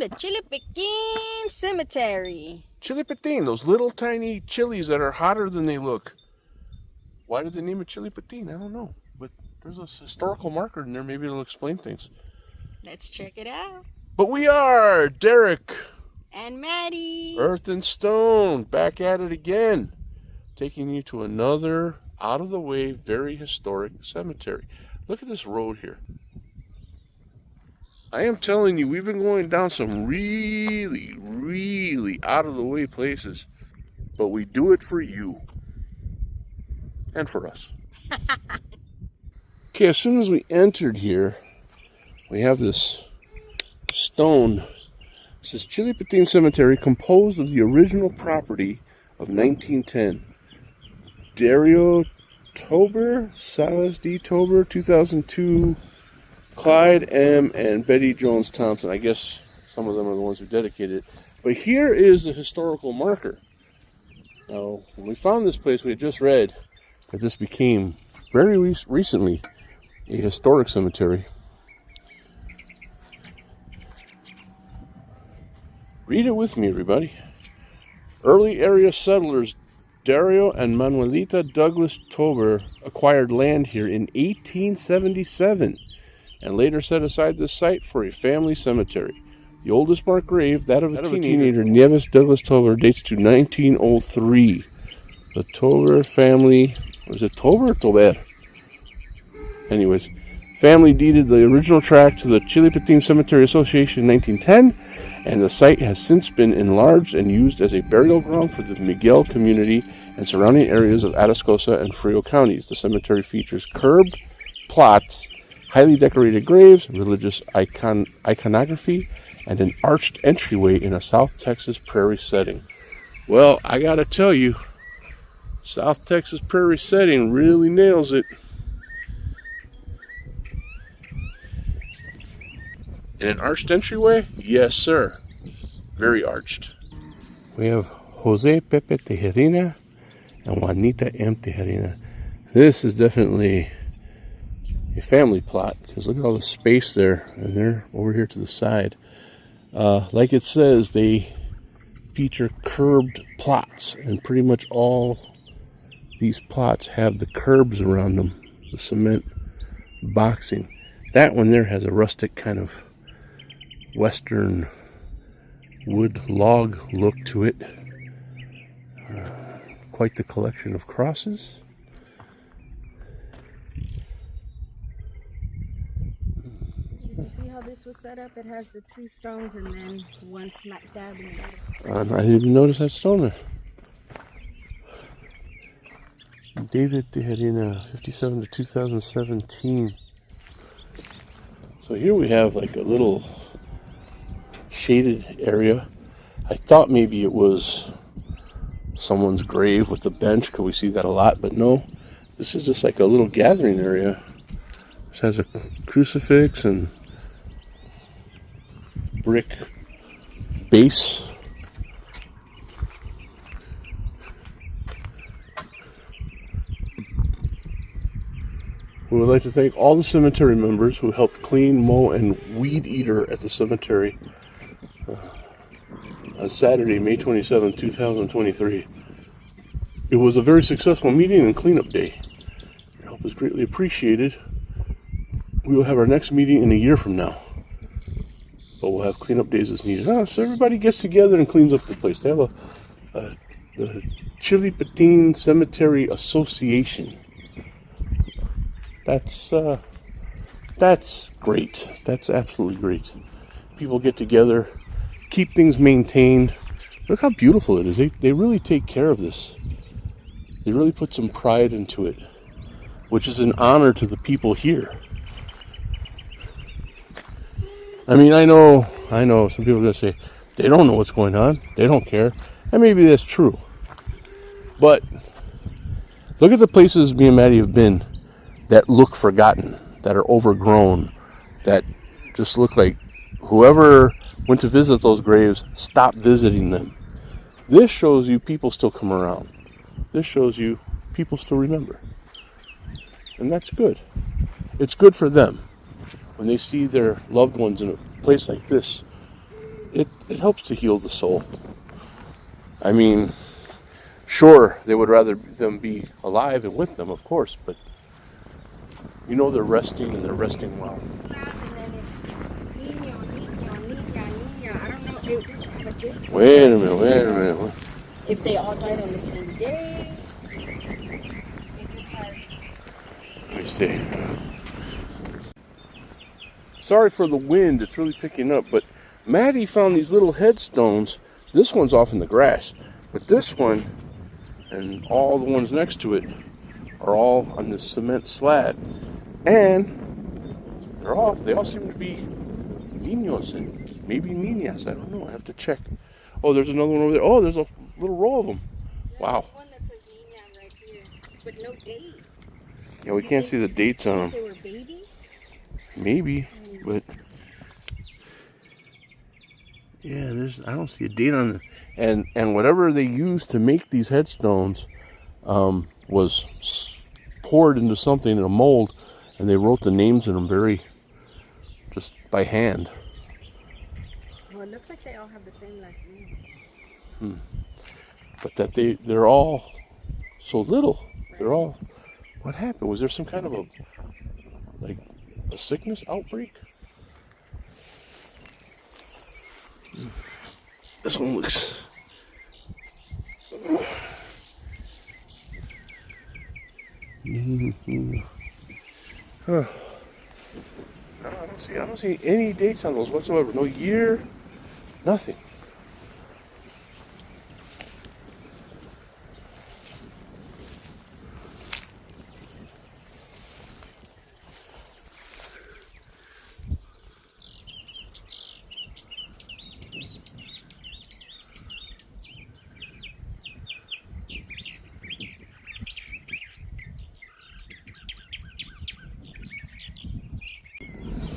to Chilipitin Cemetery. Chilipitin, those little tiny chilies that are hotter than they look. Why did they name it Chilipitin? I don't know. But there's a historical marker in there. Maybe it'll explain things. Let's check it out. But we are Derek and Maddy. Earth and Stone, back at it again. Taking you to another out-of-the-way, very historic cemetery. Look at this road here. I am telling you, we've been going down some really, really out-of-the-way places. But we do it for you. And for us. Okay, as soon as we entered here, we have this stone. It says Chilipitin Cemetery, composed of the original property of 1910. Dario Tober, Salas D. Tober, 2002, Clyde M. and Betty Jones Thompson. I guess some of them are the ones who dedicated it. But here is the historical marker. Now, when we found this place, we had just read that this became very recently a historic cemetery. Read it with me, everybody. Early area settlers Dario and Manuelita Douglas Tober acquired land here in 1877 and later set aside this site for a family cemetery. The oldest marked grave, that of a teenager, Nieves Douglas Tober, dates to 1903. The Tober family, was it Tober or Tober? Anyways, family deeded the original tract to the Chilipitin Cemetery Association in 1910, and the site has since been enlarged and used as a burial ground for the Miguel community and surrounding areas of Atascosa and Frio counties. The cemetery features curbed plots, highly decorated graves, religious iconography, and an arched entryway in a South Texas prairie setting. Well, I gotta tell you, South Texas prairie setting really nails it. And an arched entryway? Yes, sir. Very arched. We have Jose Pepe Tejerina and Juanita M. Tejerina. This is definitely a family plot, because look at all the space there, and they're over here to the side. Like it says, they feature curbed plots, and pretty much all these plots have the curbs around them, the cement boxing. That one there has a rustic kind of western wood log look to it. Quite the collection of crosses. Did you see how this was set up? It has the two stones and then one smack dab in the middle. I didn't even notice that stone there. David Tejerina, 57 to 2017. So here we have like a little shaded area. I thought maybe it was someone's grave with a bench, because we see that a lot, but no. This is just like a little gathering area. This has a crucifix and brick base. We would like to thank all the cemetery members who helped clean, mow, and weed eater at the cemetery on Saturday, May 27, 2023. It was a very successful meeting and cleanup day. Your help is greatly appreciated. We will have our next meeting in a year from now, but we'll have cleanup days as needed. So everybody gets together and cleans up the place. They have the Chilipitin Cemetery Association. That's great. That's absolutely great. People get together, keep things maintained. Look how beautiful it is. They really take care of this. They really put some pride into it, which is an honor to the people here. I mean, I know some people are going to say, they don't know what's going on. They don't care. And maybe that's true. But look at the places me and Maddy have been that look forgotten, that are overgrown, that just look like whoever went to visit those graves stopped visiting them. This shows you people still come around. This shows you people still remember. And that's good. It's good for them when they see their loved ones in a place like this. it helps to heal the soul. I mean, sure, they would rather them be alive and with them, of course, but you know they're resting and they're resting well. I don't know. It doesn't have a date. Wait a minute. If they all died on the same day, it just has. Let me see. Sorry for the wind, it's really picking up, but Maddy found these little headstones. This one's off in the grass, but this one and all the ones next to it are all on this cement slab. And they all seem to be niños and maybe niñas. I don't know. I have to check. Oh, there's another one over there. Oh, there's a little row of them. Wow. One that says niña right here, but no date. Yeah, we can't see the dates on them. They were babies? Maybe, but yeah, I don't see a date on it. And whatever they used to make these headstones was poured into something in a mold, and they wrote the names in them just by hand. Well, it looks like they all have the same last name. But that they're all so little. They're all. What happened? Was there some kind of a sickness outbreak? This one looks. Huh. No, I don't see any dates on those whatsoever. No year, nothing.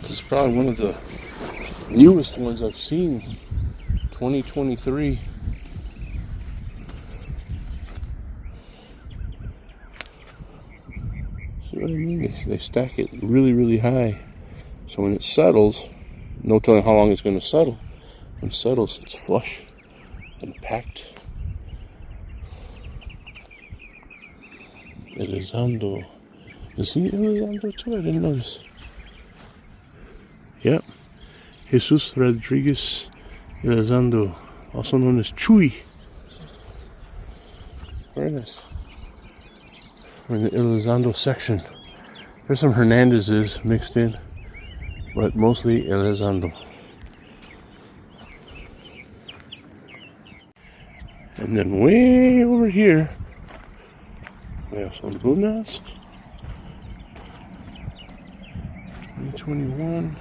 This is probably one of the newest ones I've seen. 2023. See what I mean? They stack it really, really high. So when it settles, no telling how long it's going to settle. When it settles, it's flush and packed. Elizondo. Is he Elizondo too? I didn't notice. Yep. Jesus Rodriguez Elizondo, also known as Chuy. Very nice. We're in the Elizondo section. There's some Hernandez's mixed in, but mostly Elizondo. And then way over here, we have some Lunas. 2021.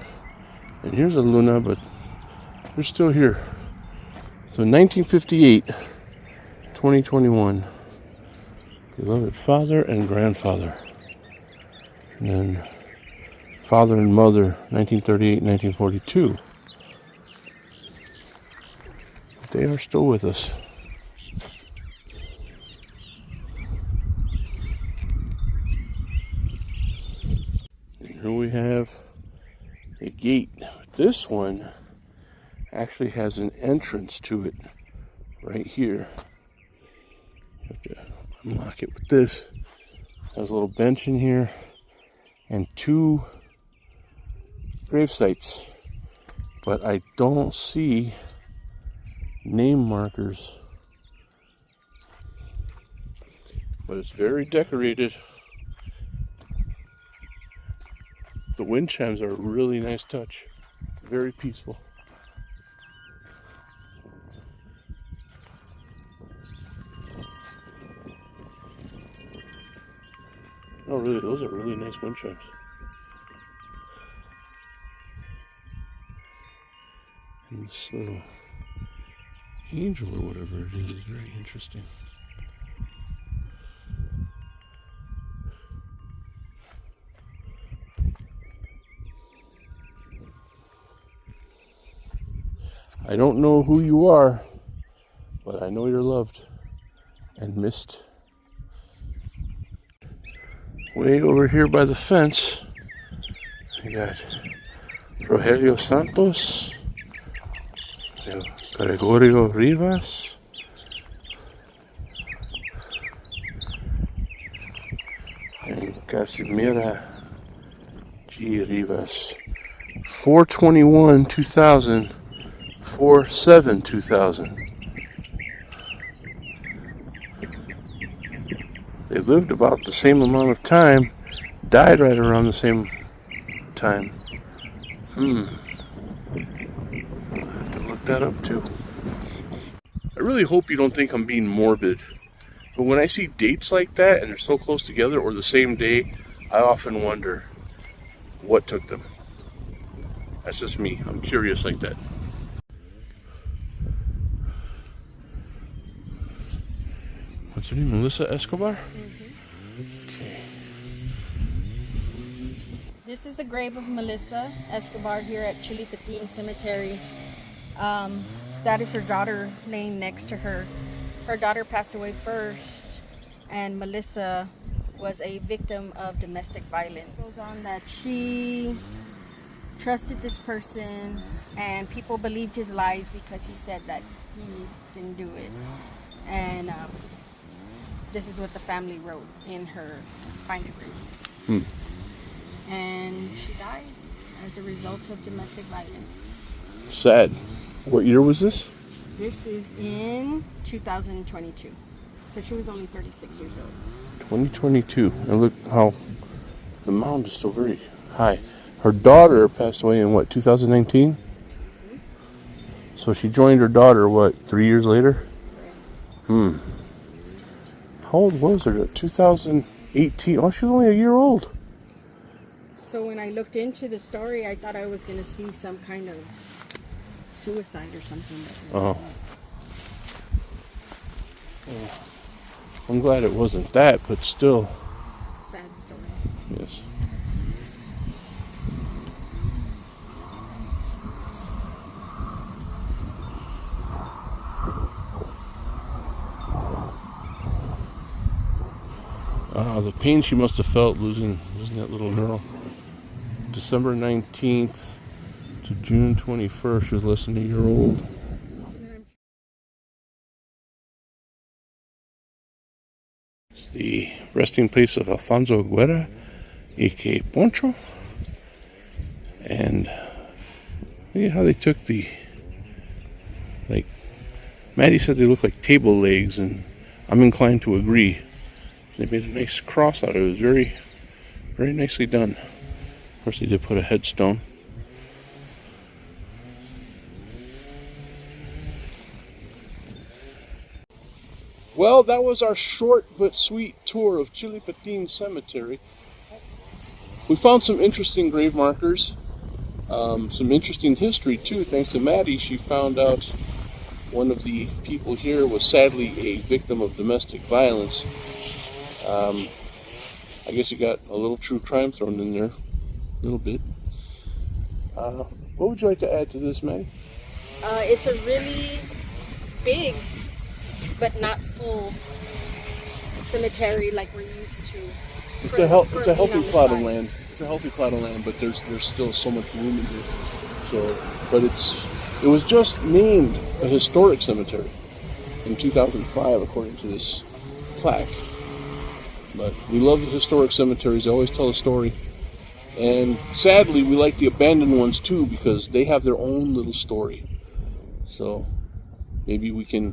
And here's a Luna, but they're still here. So 1958, 2021. Beloved father and grandfather. And then father and mother, 1938, 1942. They are still with us. And here we have a gate. This one actually has an entrance to it right here. You have to unlock it with this. It has a little bench in here and 2 grave sites, but I don't see name markers. But it's very decorated. The wind chimes are a really nice touch. Very peaceful. Oh, really? Those are really nice wind chimes. And this little angel or whatever it is very interesting. I don't know who you are, but I know you're loved and missed. Way over here by the fence, we got Rogelio Santos, Gregorio Rivas. And Casimira G. Rivas. 4/21/2000, 4/7/2000. They lived about the same amount of time, died right around the same time. I have to look that up too. I really hope you don't think I'm being morbid, but when I see dates like that and they're so close together or the same day, I often wonder what took them. That's just me. I'm curious like that. What's her name? Melissa Escobar? Okay. This is the grave of Melissa Escobar here at Chilipitin Cemetery. That is her daughter laying next to her. Her daughter passed away first, and Melissa was a victim of domestic violence. It goes on that she trusted this person, and people believed his lies because he said that he didn't do it. And this is what the family wrote in her finder grave. And she died as a result of domestic violence. Sad. What year was this? This is in 2022. So she was only 36 years old. 2022. And look how the mound is still very high. Her daughter passed away in what, 2019? So she joined her daughter, what, 3 years later? How old was her? 2018. Oh, she was only a year old. So when I looked into the story, I thought I was going to see some kind of suicide or something. Oh. Well, I'm glad it wasn't that, but still. Sad story. Yes. The pain she must have felt losing that little girl. December 19th to June 21st, she was less than a year old. It's the resting place of Alfonso Guerra, a.k.a. Poncho. And look at how they took Maddie said they look like table legs, and I'm inclined to agree. They made a nice cross out of it. It was very, very nicely done. Of course, they did put a headstone. Well, that was our short but sweet tour of Chilipitin Cemetery. We found some interesting grave markers, some interesting history too. Thanks to Maddie, she found out one of the people here was sadly a victim of domestic violence. I guess you got a little true crime thrown in there, a little bit. What would you like to add to this, Maddie? It's a really big, but not full cemetery like we're used to. It's a healthy plot of land. It's a healthy plot of land, but there's still so much room in here. So, but it was just named a historic cemetery in 2005, according to this plaque. But we love the historic cemeteries. They always tell a story. And sadly, we like the abandoned ones too because they have their own little story. So maybe we can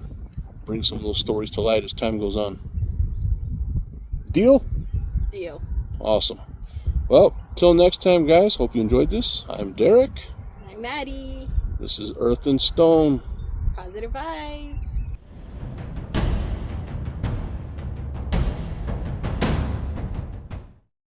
bring some of those stories to light as time goes on. Deal? Deal. Awesome. Well, till next time, guys. Hope you enjoyed this. I'm Derek. I'm Maddie. This is Earth and Stone. Positive vibes.